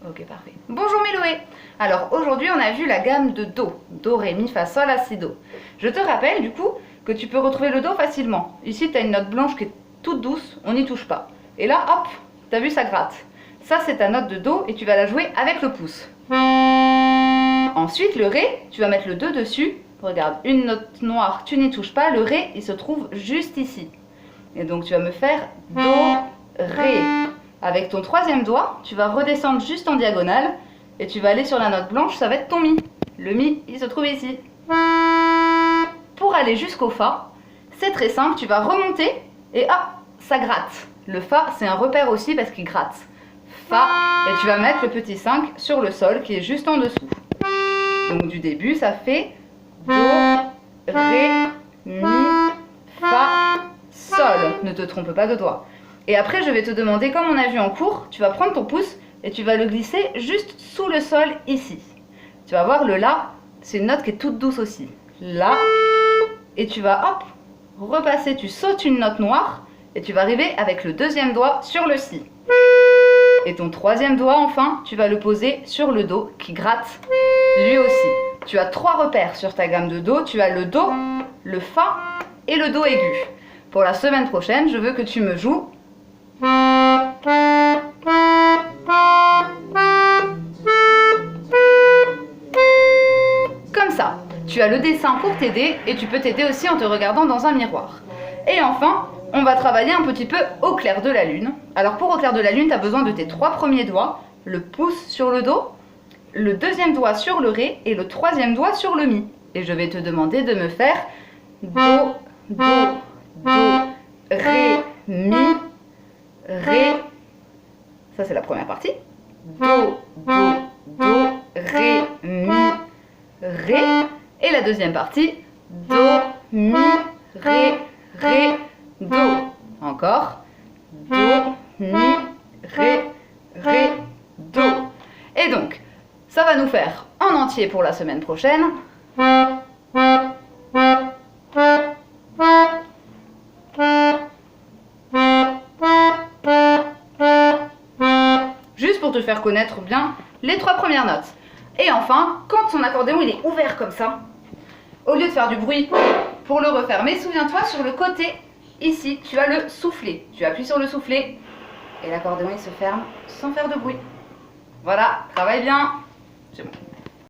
Ok, parfait. Bonjour Méloé. Alors aujourd'hui on a vu la gamme de Do. Do, Ré, Mi, Fa, Sol, La, Si, Do. Je te rappelle du coup que tu peux retrouver le Do facilement. Ici tu as une note blanche qui est toute douce, on n'y touche pas. Et là hop, tu as vu ça gratte. Ça c'est ta note de Do et tu vas la jouer avec le pouce. Ensuite le Ré, tu vas mettre le 2 dessus. Regarde, une note noire, tu n'y touches pas. Le Ré il se trouve juste ici. Et donc tu vas me faire Do, Ré. Avec ton troisième doigt, tu vas redescendre juste en diagonale et tu vas aller sur la note blanche, ça va être ton Mi. Le Mi, il se trouve ici. Pour aller jusqu'au Fa, c'est très simple, tu vas remonter et hop, ça gratte. Le Fa, c'est un repère aussi parce qu'il gratte. Fa, et tu vas mettre le petit 5 sur le Sol qui est juste en dessous. Donc du début, ça fait Do, Ré, Mi, Fa, Sol. Ne te trompe pas de doigt. Et après, je vais te demander, comme on a vu en cours, tu vas prendre ton pouce et tu vas le glisser juste sous le sol ici. Tu vas voir le La, c'est une note qui est toute douce aussi. La, et tu vas hop, repasser, tu sautes une note noire et tu vas arriver avec le deuxième doigt sur le Si. Et ton troisième doigt, enfin, tu vas le poser sur le Do qui gratte lui aussi. Tu as 3 repères sur ta gamme de Do. Tu as le Do, le Fa et le Do aigu. Pour la semaine prochaine, je veux que tu me joues comme ça. Tu as le dessin pour t'aider et tu peux t'aider aussi en te regardant dans un miroir. Et enfin, on va travailler un petit peu au clair de la lune. Alors pour au clair de la lune, tu as besoin de tes 3 premiers doigts, le pouce sur le Do, le deuxième doigt sur le Ré et le troisième doigt sur le Mi. Et je vais te demander de me faire Do, Do, Do, Ré, Mi, Ré. Ça c'est la première partie. Do, Do, Do, Ré, Mi, Ré. Et la deuxième partie. Do, Mi, Ré, Ré, Do. Encore. Do, Mi, Ré, Ré, Do. Et donc, ça va nous faire en entier pour la semaine prochaine. Juste pour te faire connaître bien les 3 premières notes. Et enfin, quand ton accordéon il est ouvert comme ça, au lieu de faire du bruit pour le refermer, souviens-toi sur le côté, ici, tu vas le souffler. Tu appuies sur le soufflet et l'accordéon il se ferme sans faire de bruit. Voilà, travaille bien. C'est bon.